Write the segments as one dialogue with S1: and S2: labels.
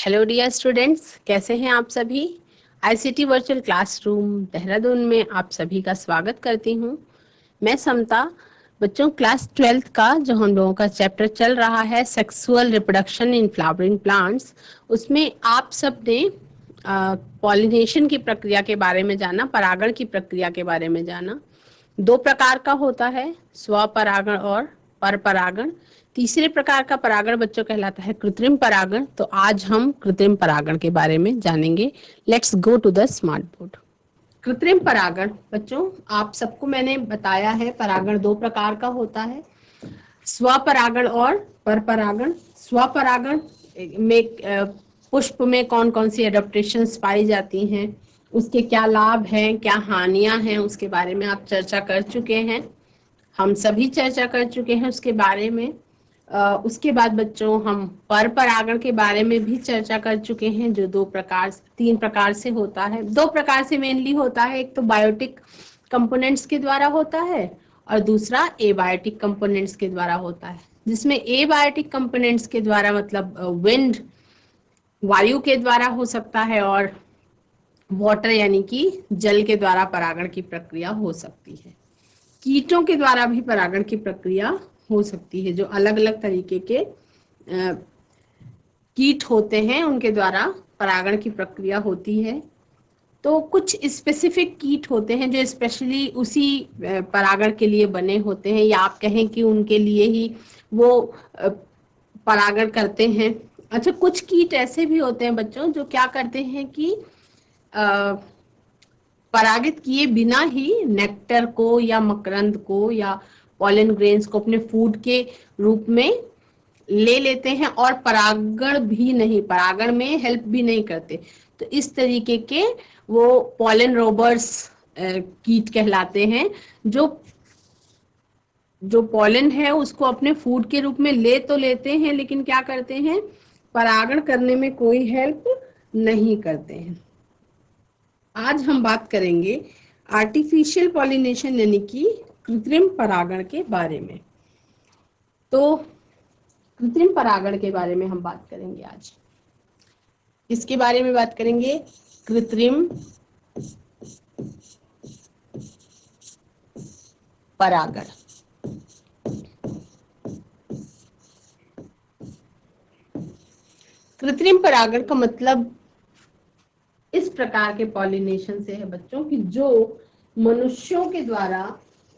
S1: Hello dear students, कैसे हैं आप सभी। आईसीटी वर्चुअल क्लासरूम देहरादून में आप सभी का स्वागत करती हूं। मैं समता। बच्चों, क्लास 12th का जो हम लोगों का चैप्टर चल रहा है sexual reproduction in flowering plants, उसमें आप सब ने पॉलिनेशन की प्रक्रिया के बारे में जाना, परागण की प्रक्रिया के बारे में जाना। दो प्रकार का होता है, स्वपरागण और परपरागण। तीसरे प्रकार का परागण बच्चों कहलाता है कृत्रिम परागण। तो आज हम कृत्रिम परागण के बारे में जानेंगे। Let's go to the smart board. कृत्रिम परागण बच्चों, आप सबको मैंने बताया है परागण दो प्रकार का होता है, स्वपरागण और परपरागण। स्वपरागण में पुष्प में कौन कौन सी एडेप्टेशंस पाई जाती हैं, उसके क्या लाभ हैं, क्या हानियां हैं, उसके बारे में आप चर्चा कर चुके हैं। हम सभी चर्चा कर चुके हैं उसके बारे में। उसके बाद बच्चों हम परपरागण के बारे में भी चर्चा कर चुके हैं, जो तीन प्रकार से होता है। दो प्रकार से मेनली होता है, एक तो बायोटिक कंपोनेंट्स के द्वारा होता है और दूसरा एबायोटिक कंपोनेंट्स के द्वारा होता है। जिसमें एबायोटिक कंपोनेंट्स के द्वारा मतलब विंड, वायु के द्वारा हो सकता है, और वाटर यानी कि जल के द्वारा परागण की प्रक्रिया हो सकती है। कीटों के द्वारा भी परागण की प्रक्रिया हो सकती है। जो अलग अलग तरीके के कीट होते हैं उनके द्वारा परागण की प्रक्रिया होती है। तो कुछ स्पेसिफिक कीट होते हैं जो स्पेशली उसी परागण के लिए बने होते हैं, या आप कहें कि उनके लिए ही वो परागण करते हैं। अच्छा, कुछ कीट ऐसे भी होते हैं बच्चों जो क्या करते हैं कि परागित किए बिना ही नेक्टर को या मकरंद को या पॉलन ग्रेन्स को अपने फूड के रूप में ले लेते हैं और परागण में हेल्प भी नहीं करते। तो इस तरीके के वो पॉलन रोबर्स कीट कहलाते हैं, जो पॉलन है उसको अपने फूड के रूप में ले तो लेते हैं, लेकिन क्या करते हैं, परागण करने में कोई हेल्प नहीं करते हैं। आज हम बात करेंगे आर्टिफिशियल पॉलिनेशन यानी कि कृत्रिम परागण के बारे में। तो कृत्रिम परागण के बारे में हम बात करेंगे आज। इसके बारे में बात करेंगे कृत्रिम परागण। कृत्रिम परागण का मतलब इस प्रकार के पॉलिनेशन से है बच्चों कि जो मनुष्यों के द्वारा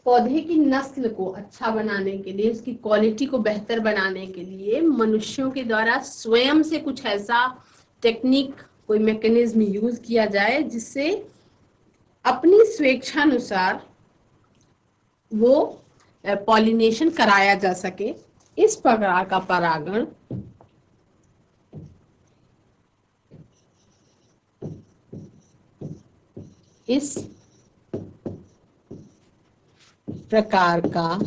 S1: पौधे की नस्ल को अच्छा बनाने के लिए, उसकी क्वालिटी को बेहतर बनाने के लिए मनुष्यों के द्वारा स्वयं से कुछ ऐसा टेक्निक, कोई मैकेनिज्म यूज किया जाए जिससे अपनी स्वेच्छानुसार वो पॉलिनेशन कराया जा सके। इस प्रकार का परागण इस प्रकार का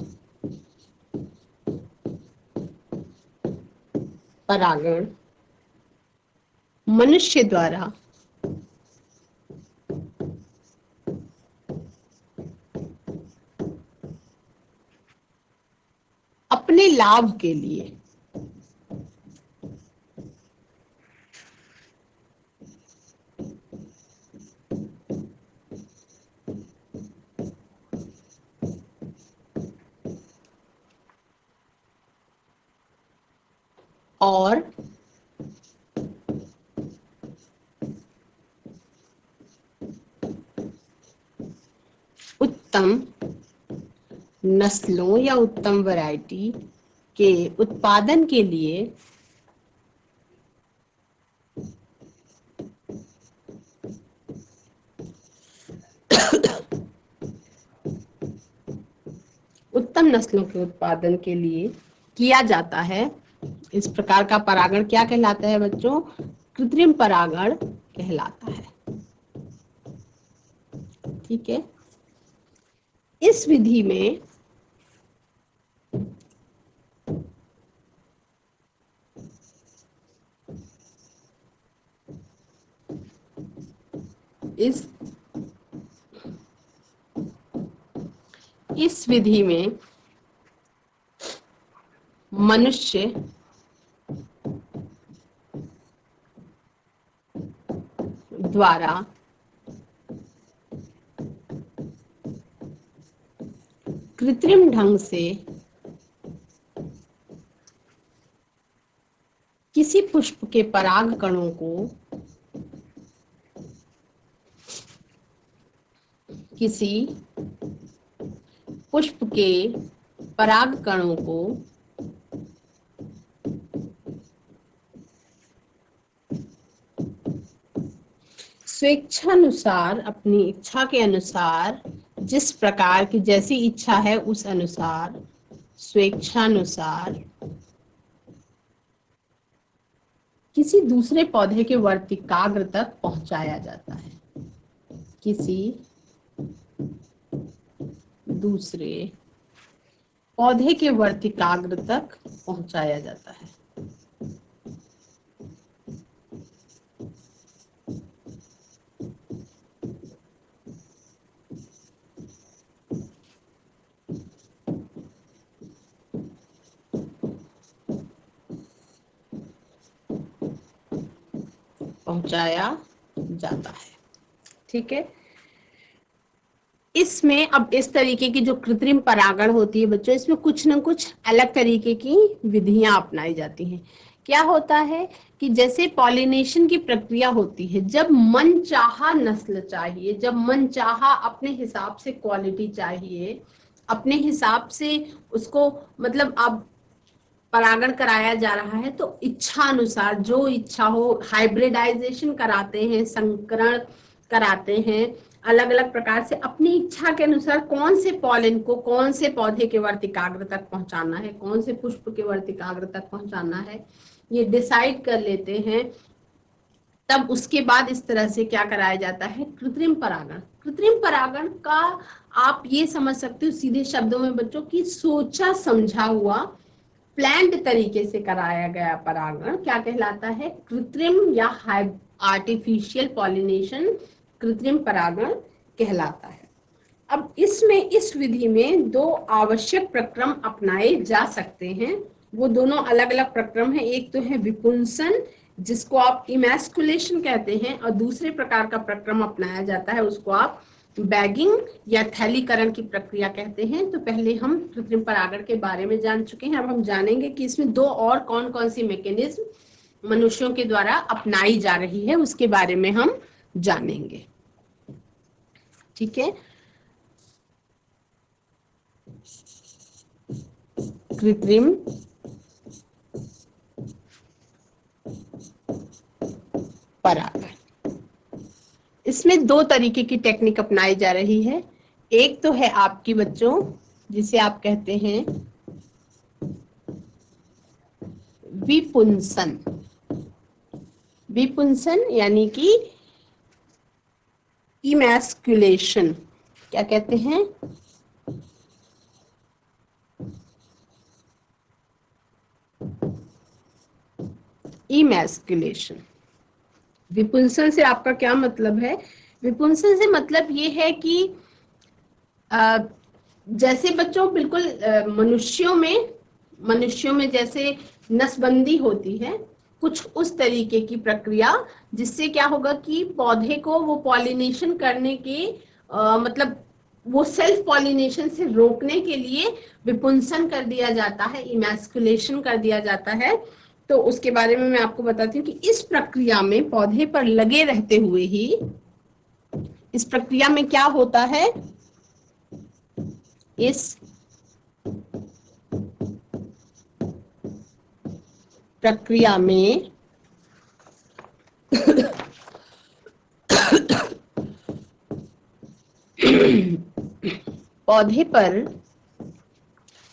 S1: परागण मनुष्य द्वारा अपने लाभ के लिए और उत्तम नस्लों या उत्तम वैरायटी के उत्पादन के लिए उत्तम नस्लों के उत्पादन के लिए किया जाता है। इस प्रकार का परागण क्या कहलाता है बच्चों? कृत्रिम परागण कहलाता है। ठीक है। इस विधि में इस विधि में मनुष्य द्वारा कृत्रिम ढंग से किसी पुष्प के पराग कणों को किसी पुष्प के पराग कणों को स्वेच्छानुसार, अपनी इच्छा के अनुसार, जिस प्रकार की जैसी इच्छा है उस अनुसार स्वेच्छानुसार किसी दूसरे पौधे के वर्तिकाग्र तक पहुंचाया जाता है। किसी दूसरे पौधे के वर्तिकाग्र तक पहुंचाया जाता है। पहुंचाया जाता है। ठीक है। इसमें अब इस तरीके की जो कृत्रिम परागण होती है बच्चों, इसमें कुछ न कुछ अलग तरीके की विधियां अपनाई जाती हैं। क्या होता है कि जैसे पॉलिनेशन की प्रक्रिया होती है, जब मनचाहा नस्ल चाहिए, जब मनचाहा अपने हिसाब से क्वालिटी चाहिए, अपने हिसाब से उसको मतलब अब परागण कराया जा रहा है, तो इच्छा अनुसार जो इच्छा हो, हाइब्रिडाइजेशन कराते हैं, संकरण कराते हैं, अलग अलग प्रकार से अपनी इच्छा के अनुसार कौन से पॉलन को कौन से पौधे के वर्तिकाग्र तक पहुंचाना है, कौन से पुष्प के वर्तिकाग्र तक पहुंचाना है, ये डिसाइड कर लेते हैं। तब उसके बाद इस तरह से क्या कराया जाता है, कृत्रिम परागण। कृत्रिम परागण का आप ये समझ सकते हो सीधे शब्दों में बच्चों की सोचा समझा हुआ प्लान्ड तरीके से कराया गया परागण क्या कहलाता है, कृत्रिम या आर्टिफिशियल पॉलिनेशन कृत्रिम परागण कहलाता है। अब इसमें इस विधि में दो आवश्यक प्रक्रम अपनाए जा सकते हैं। वो दोनों अलग अलग प्रक्रम हैं। एक तो है विपुंसन, जिसको आप इमैस्कुलेशन कहते हैं, और दूसरे प्रकार का प्रक्रम अपनाया जाता है, उसको आप बैगिंग या थैलीकरण की प्रक्रिया कहते हैं। तो पहले हम कृत्रिम परागण के बारे में जान चुके हैं। अब हम जानेंगे कि इसमें दो और कौन कौन सी मैकेनिज्म मनुष्यों के द्वारा अपनाई जा रही है, उसके बारे में हम जानेंगे। ठीक है। कृत्रिम परागण, इसमें दो तरीके की टेक्निक अपनाई जा रही है। एक तो है आपकी बच्चों जिसे आप कहते हैं विपुंसन। विपुंसन यानी कि इमैस्कुलेशन। क्या कहते हैं, इमैस्कुलेशन। विपुंसन से आपका क्या मतलब है, विपुंसन से मतलब ये है कि जैसे बच्चों बिल्कुल मनुष्यों में जैसे नसबंदी होती है, कुछ उस तरीके की प्रक्रिया, जिससे क्या होगा कि पौधे को वो पॉलिनेशन करने के मतलब वो सेल्फ पॉलिनेशन से रोकने के लिए विपुंसन कर दिया जाता है, इमैस्कुलेशन कर दिया जाता है। तो उसके बारे में मैं आपको बताती हूँ कि इस प्रक्रिया में पौधे पर लगे रहते हुए ही, इस प्रक्रिया में क्या होता है, इस प्रक्रिया में पौधे पर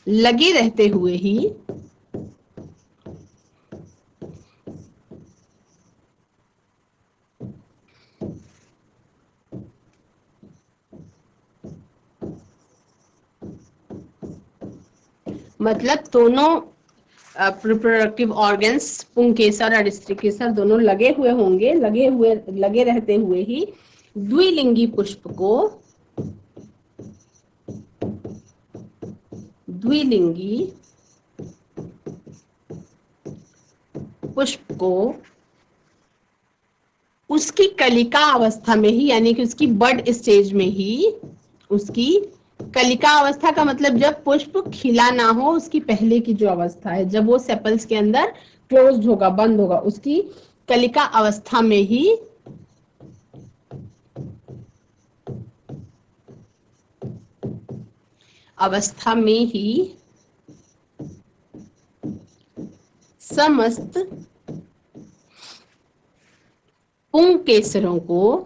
S1: लगे रहते हुए ही मतलब दोनों रिप्रोडक्टिव ऑर्गन्स पुंकेसर और स्त्रीकेसर दोनों लगे हुए होंगे, लगे रहते हुए ही द्विलिंगी पुष्प को उसकी कलिका अवस्था में ही, यानी कि उसकी बड स्टेज में ही, उसकी कलिका अवस्था का मतलब जब पुष्प खिला ना हो, उसकी पहले की जो अवस्था है, जब वो सेपल्स के अंदर क्लोज्ड होगा, बंद होगा, उसकी कलिका अवस्था में ही समस्त पुंकेसरों को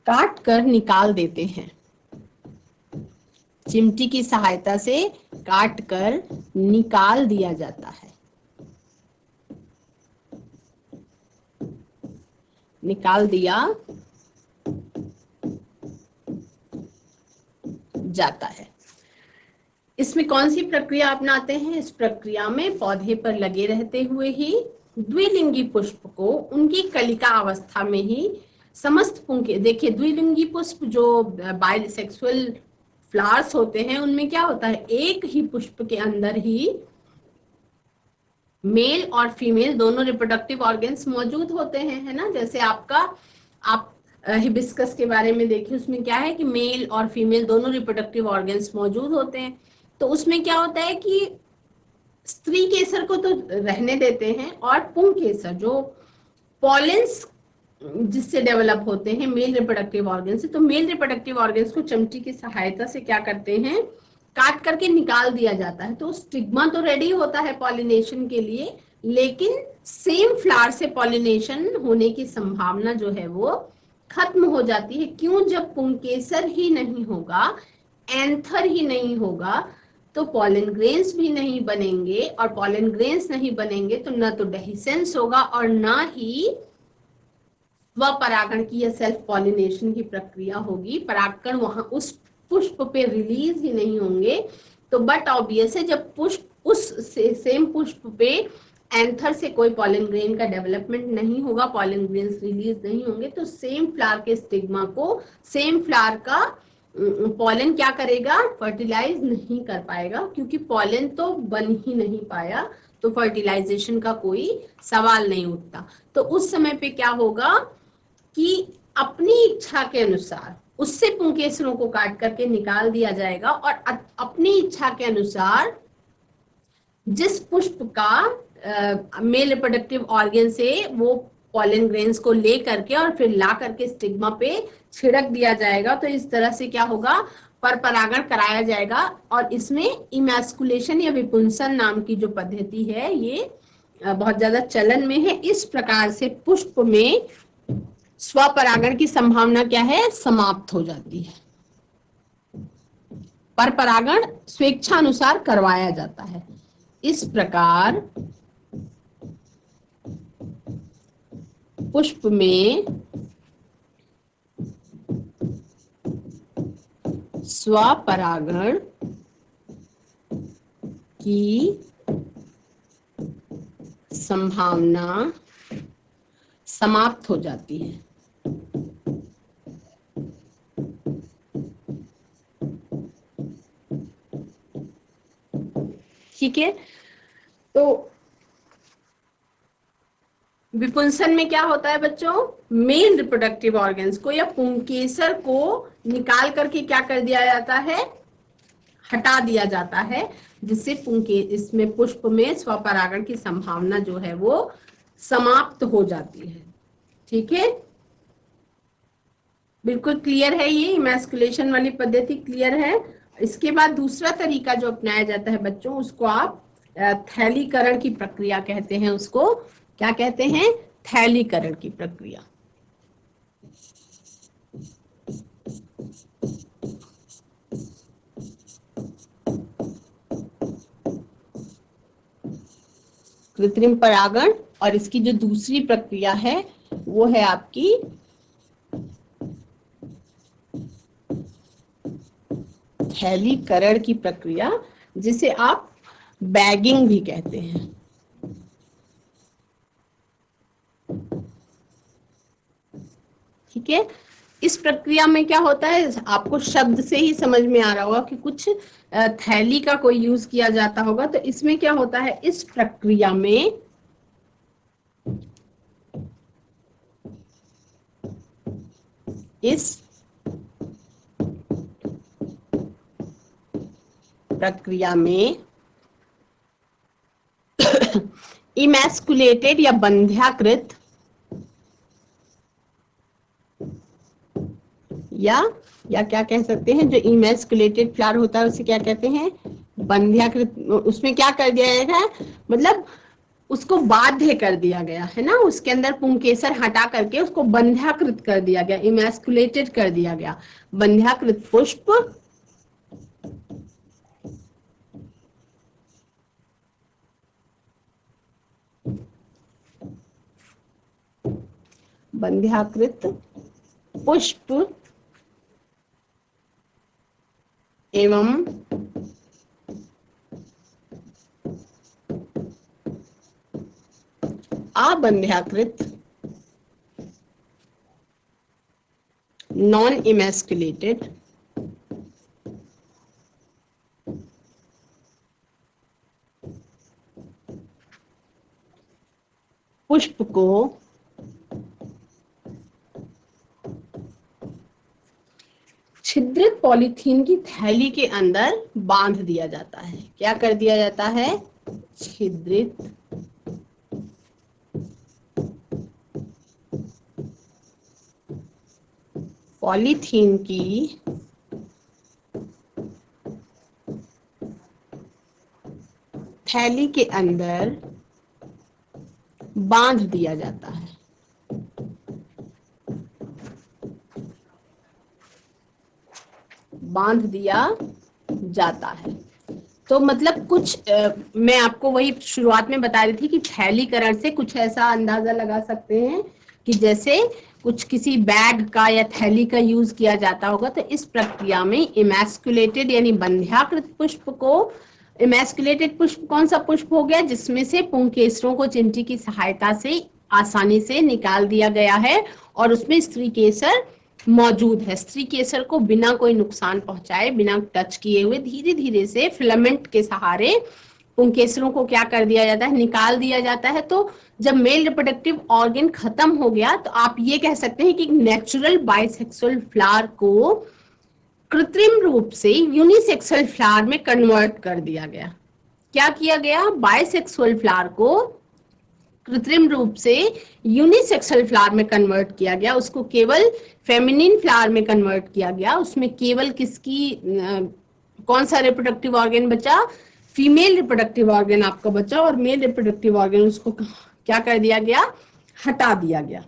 S1: काट कर निकाल देते हैं। चिमटी की सहायता से काट कर निकाल दिया जाता है, निकाल दिया जाता है। इसमें कौन सी प्रक्रिया अपनाते हैं? इस प्रक्रिया में पौधे पर लगे रहते हुए ही द्विलिंगी पुष्प को उनकी कलिका अवस्था में ही समस्त पुंके, देखिए द्विलिंगी पुष्प जो बाइसेक्सुअल फ्लावर्स होते हैं, उनमें क्या होता है, एक ही पुष्प के अंदर ही मेल और फीमेल दोनों रिप्रोडक्टिव ऑर्गन्स मौजूद होते हैं, है ना। जैसे आप हिबिस्कस के बारे में देखिए, उसमें क्या है कि मेल और फीमेल दोनों रिप्रोडक्टिव ऑर्गन्स मौजूद होते हैं। तो उसमें क्या होता है कि स्त्री केसर को तो रहने देते हैं, और पुंग केसर जो पॉलेंस जिससे डेवलप होते हैं मेल रिप्रोडक्टिव ऑर्गन से, तो मेल रिप्रोडक्टिव ऑर्गन्स को चमटी की सहायता से क्या करते हैं, काट करके निकाल दिया जाता है। तो स्टिग्मा तो रेडी होता है पॉलिनेशन के लिए, लेकिन सेम फ्लावर से पॉलिनेशन होने की संभावना जो है वो खत्म हो जाती है। क्यों? जब पुंकेसर ही नहीं होगा, एंथर ही नहीं होगा, तो पॉलन ग्रेन्स भी नहीं बनेंगे, और पॉलन ग्रेन्स नहीं बनेंगे तो न तो डेहिसेंस होगा और ना ही स्वपरागण की या सेल्फ पॉलिनेशन की प्रक्रिया होगी। परागकण वहां उस पुष्प पे रिलीज ही नहीं होंगे। तो बट ऑब्वियस है, जब पुष्प उस सेम पुष्प पे एंथर से कोई पॉलन ग्रेन का डेवलपमेंट नहीं होगा, पॉलन ग्रेन्स रिलीज नहीं होंगे, तो सेम फ्लावर के स्टिग्मा को सेम फ्लावर का पॉलन क्या करेगा, फर्टिलाइज नहीं कर पाएगा, क्योंकि पॉलन तो बन ही नहीं पाया, तो फर्टिलाइजेशन का कोई सवाल नहीं उठता। तो उस समय पे क्या होगा कि अपनी इच्छा के अनुसार उससे पुंकेसरों को काट करके निकाल दिया जाएगा, और अपनी इच्छा के अनुसार जिस पुष्प का मेल रिप्रोडक्टिव ऑर्गन से वो पॉलन ग्रेन्स को ले करके और फिर ला करके स्टिग्मा पे छिड़क दिया जाएगा। तो इस तरह से क्या होगा, पर परागण कराया जाएगा, और इसमें इमैस्कुलेशन या विपुंसन नाम की जो पद्धति है, ये बहुत ज्यादा चलन में है। इस प्रकार से पुष्प में स्वपरागण की संभावना क्या है, समाप्त हो जाती है। पर परागण स्वेच्छानुसार करवाया जाता है। इस प्रकार पुष्प में स्वपरागण की संभावना समाप्त हो जाती है। ठीक है, तो विपुंसन में क्या होता है बच्चों, मेल रिप्रोडक्टिव ऑर्गन्स को या पुंकेसर को निकाल करके क्या कर दिया जाता है, हटा दिया जाता है, जिससे इसमें पुष्प में स्वपरागण की संभावना जो है वो समाप्त हो जाती है। ठीक है, बिल्कुल क्लियर है, ये इमैस्कुलेशन वाली पद्धति क्लियर है। इसके बाद दूसरा तरीका जो अपनाया जाता है बच्चों, उसको आप थैलीकरण की प्रक्रिया कहते हैं। उसको क्या कहते हैं, थैलीकरण की प्रक्रिया। कृत्रिम परागण, और इसकी जो दूसरी प्रक्रिया है वो है आपकी थैलीकरण की प्रक्रिया, जिसे आप बैगिंग भी कहते हैं। ठीक है, इस प्रक्रिया में क्या होता है, आपको शब्द से ही समझ में आ रहा होगा कि कुछ थैली का कोई यूज किया जाता होगा। तो इसमें क्या होता है, इस प्रक्रिया में इमैस्कुलेटेड या बंध्याकृत या क्या कह सकते हैं, जो इमैस्कुलेटेड फ्लावर होता है उसे क्या कहते हैं, बंध्याकृत। उसमें क्या कर दिया जाएगा, मतलब उसको बाध्य कर दिया गया है ना, उसके अंदर पुंकेसर हटा करके उसको बंध्याकृत कर दिया गया, इमैस्कुलेटेड कर दिया गया। बंध्याकृत पुष्प बंध्याकृत पुष्प एवं अबंध्याकृत नॉन इमैस्कुलेटेड पुष्प को छिद्रित पॉलीथीन की थैली के अंदर बांध दिया जाता है। क्या कर दिया जाता है, छिद्रित पॉलीथीन की थैली के अंदर बांध दिया जाता है। बांध दिया जाता है। तो मतलब कुछ मैं आपको वही शुरुआत में बता रही थी कि थैलीकरण से कुछ ऐसा अंदाजा लगा सकते हैं कि जैसे कुछ किसी बैग का या थैली का यूज किया जाता होगा। तो इस प्रक्रिया में इमैस्कुलेटेड यानी बंध्याकृत पुष्प को, इमैस्कुलेटेड पुष्प कौन सा पुष्प हो गया, जिसमें से पुंकेसरों को चिमटी की सहायता से आसानी से निकाल दिया गया है और उसमें स्त्री केसर मौजूद है। स्त्री केसर को बिना कोई नुकसान पहुंचाए, बिना टच किए हुए धीरे धीरे से फिलामेंट के सहारे पुंकेसरों को क्या कर दिया जाता है, निकाल दिया जाता है। तो जब मेल रिप्रोडक्टिव ऑर्गन खत्म हो गया तो आप ये कह सकते हैं कि नेचुरल बाइसेक्सुअल फ्लावर को कृत्रिम रूप से यूनिसेक्सुअल फ्लावर में कन्वर्ट कर दिया गया। क्या किया गया, बाइसेक्सुअल फ्लावर को कृत्रिम रूप से यूनिसेक्सुअल फ्लावर में कन्वर्ट किया गया, उसको केवल फेमिनिन फ्लावर में कन्वर्ट किया गया। उसमें केवल किसकी कौन सा रिप्रोडक्टिव ऑर्गन बचा, फीमेल रिप्रोडक्टिव ऑर्गन आपका बचा, और मेल रिप्रोडक्टिव ऑर्गन उसको क्या कर दिया गया, हटा दिया गया।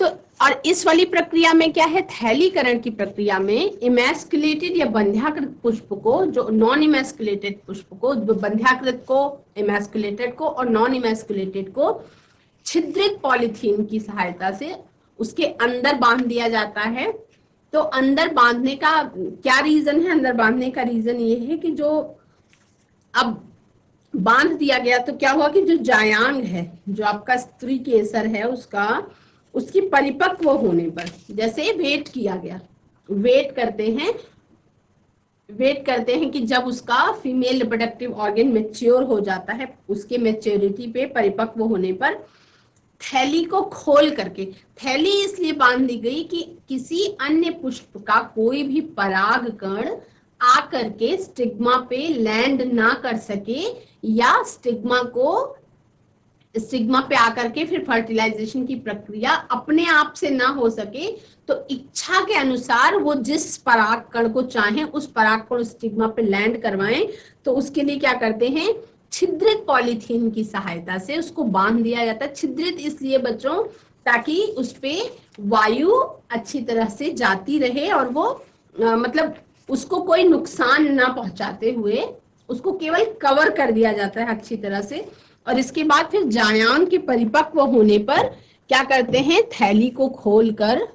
S1: तो और इस वाली प्रक्रिया में क्या है, थैलीकरण की प्रक्रिया में इमैस्कुलेटेड या बंध्याकृत पुष्प को, जो नॉन इमैस्कुलेटेड पुष्प को, बंध्याकृत को, इमैस्कुलेटेड को और नॉन इमैस्कुलेटेड को छिद्रित पॉलीथीन की सहायता से उसके अंदर बांध दिया जाता है। तो अंदर बांधने का क्या रीजन है, अंदर बांधने का रीजन ये है कि जो अब बांध दिया गया तो क्या हुआ कि जो जायांग है, जो आपका स्त्री केसर है, उसकी परिपक्व होने पर जैसे वेट किया गया, वेट करते हैं कि जब उसका फीमेल रिप्रोडक्टिव ऑर्गन मैच्योर हो जाता है, उसके मैच्योरिटी पे, परिपक्व होने पर थैली को खोल करके, थैली इसलिए बांध दी गई कि किसी अन्य पुष्प का कोई भी पराग कण आकर के स्टिग्मा पे लैंड ना कर सके, या स्टिग्मा पे आकर के फिर फर्टिलाइजेशन की प्रक्रिया अपने आप से ना हो सके। तो इच्छा के अनुसार वो जिस पराग कण को चाहे उस पराग कण स्टिग्मा पे लैंड करवाएं। तो उसके लिए क्या करते हैं, छिद्रित पॉलीथीन की सहायता से उसको बांध दिया जाता है। छिद्रित इसलिए बच्चों, ताकि उस पे वायु अच्छी तरह से जाती रहे और वो मतलब उसको कोई नुकसान ना पहुंचाते हुए उसको केवल कवर कर दिया जाता है अच्छी तरह से। और इसके बाद फिर जायांग के परिपक्व होने पर क्या करते हैं, थैली को खोलकर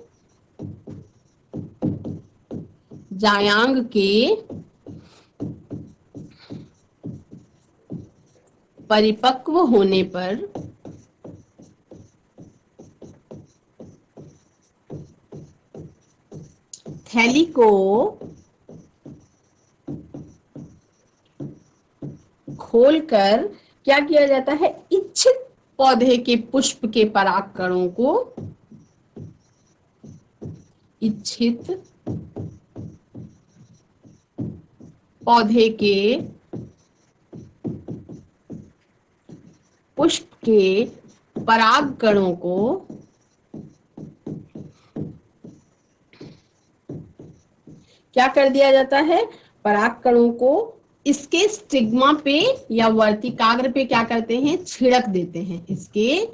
S1: जायांग के परिपक्व होने पर थैली को खोलकर क्या किया जाता है, इच्छित पौधे के पुष्प के परागकणों को, इच्छित पौधे के पुष्प के परागकणों को क्या कर दिया जाता है, परागकणों को इसके स्टिग्मा पे या वर्तिकाग्र पे क्या करते हैं, छिड़क देते हैं। इसके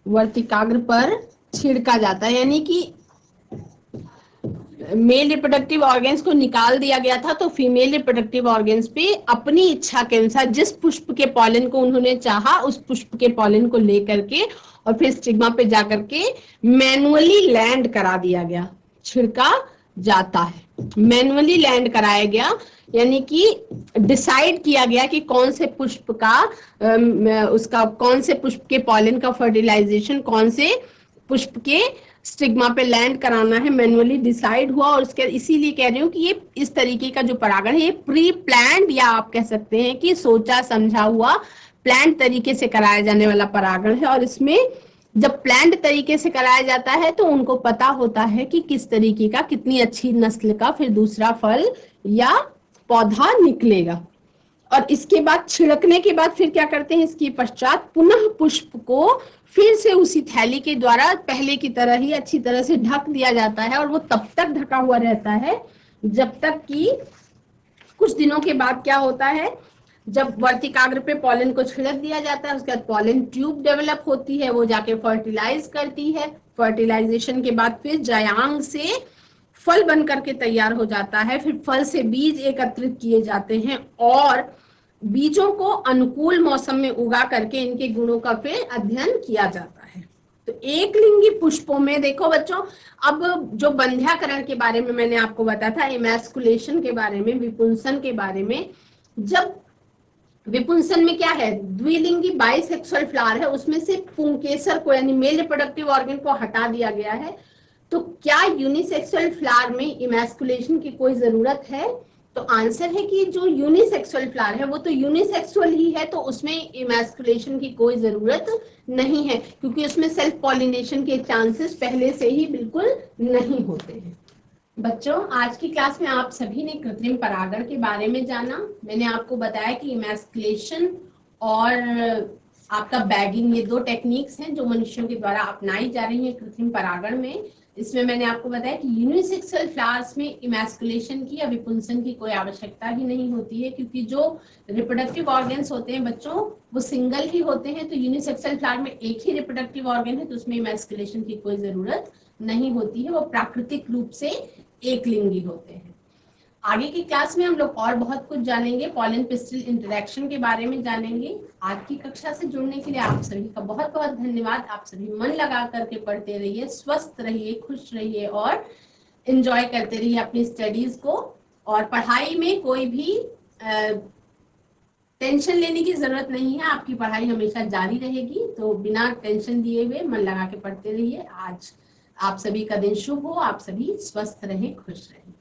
S1: वर्तिकाग्र पर छिड़का जाता है, यानी कि मेल रिप्रोडक्टिव ऑर्गन्स को निकाल दिया गया था, तो फीमेल रिप्रोडक्टिव ऑर्गन्स पे अपनी इच्छा के अनुसार जिस पुष्प के पॉलन को उन्होंने चाहा उस पुष्प के पॉलन को लेकर के और फिर स्टिग्मा पे जाकर के मैनुअली लैंड करा दिया गया, छिड़का जाता है, मैनुअली लैंड कराया गया, यानी कि डिसाइड किया गया कि कौन से पुष्प का उसका कौन से पुष्प के पॉलन का फर्टिलाइजेशन कौन से पुष्प के स्टिग्मा पे लैंड कराना है, मैनुअली डिसाइड हुआ। और उसके इसीलिए कह रही हूँ कि ये इस तरीके का जो परागण है ये प्री प्लान्ड या आप कह सकते हैं कि सोचा समझा हुआ प्लान्ड तरीके से कराया जाने वाला परागण है। और इसमें जब प्लान्ड तरीके से कराया जाता है तो उनको पता होता है कि किस तरीके का, कितनी अच्छी नस्ल का फिर दूसरा फल या पौधा निकलेगा। और इसके बाद छिड़कने के बाद फिर क्या करते हैं, इसके पश्चात पुनः पुष्प को फिर से उसी थैली के द्वारा पहले की तरह ही अच्छी तरह से ढक दिया जाता है। और वो तब तक ढका हुआ रहता है जब तक कि कुछ दिनों के बाद क्या होता है, जब वर्तिकाग्र पे पॉलन को छिड़क दिया जाता है उसके बाद पॉलन ट्यूब डेवलप होती है, वो जाके फर्टिलाइज करती है। फर्टिलाइजेशन के बाद फिर जायांग से फल बन करके तैयार हो जाता है। फिर फल से बीज एकत्रित किए जाते हैं और बीजों को अनुकूल मौसम में उगा करके इनके गुणों का फिर अध्ययन किया जाता है। तो एक लिंगी पुष्पों में देखो बच्चों, अब जो बंध्याकरण के बारे में मैंने आपको बताया था, इमैस्कुलेशन के बारे में, विपुंसन के बारे में, जब विपुंसन में क्या है, द्विलिंगी बाइसेक्सुअल फ्लावर है, उसमें से पुंकेसर को यानी मेल रिप्रोडक्टिव ऑर्गन को हटा दिया गया है। तो क्या यूनिसेक्सुअल फ्लावर में इमैस्कुलेशन की कोई जरूरत है? तो आंसर है कि जो यूनिसेक्सुअल फ्लावर है वो तो यूनिसेक्सुअल ही है, तो उसमें इमैस्कुलेशन की कोई जरूरत नहीं है, क्योंकि उसमें सेल्फ पॉलिनेशन के चांसेस पहले से ही बिल्कुल नहीं होते हैं। बच्चों, आज की क्लास में आप सभी ने कृत्रिम परागण के बारे में जाना। मैंने आपको बताया कि इमैस्कुलेशन और आपका बैगिंग, ये दो टेक्निक्स हैं जो मनुष्यों के द्वारा अपनाई जा रही हैं कृत्रिम परागण में। इसमें मैंने आपको बताया कि यूनिसेक्सुअल फ्लावर्स में इमैस्कुलेशन की या विपुंसन की कोई आवश्यकता ही नहीं होती है, क्योंकि जो रिप्रोडक्टिव ऑर्गन्स होते हैं बच्चों वो सिंगल ही होते हैं। तो यूनिसेक्सुअल फ्लावर में एक ही रिप्रोडक्टिव ऑर्गन है तो उसमें इमैस्कुलेशन की कोई जरूरत नहीं होती है, वो प्राकृतिक रूप से एक लिंगी होते हैं। आगे की क्लास में हम लोग और बहुत कुछ जानेंगे, पॉलन पिस्टिल इंटरेक्शन के बारे में जानेंगे। आज की कक्षा से जुड़ने के लिए आप सभी का बहुत बहुत धन्यवाद। आप सभी मन लगा करके पढ़ते रहिए, स्वस्थ रहिए, खुश रहिए और एंजॉय करते रहिए अपनी स्टडीज को। और पढ़ाई में कोई भी टेंशन लेने की जरूरत नहीं है, आपकी पढ़ाई हमेशा जारी रहेगी। तो बिना टेंशन दिए हुए मन लगा के पढ़ते रहिए। आज आप सभी का दिन शुभ हो, आप सभी स्वस्थ रहें, खुश रहें।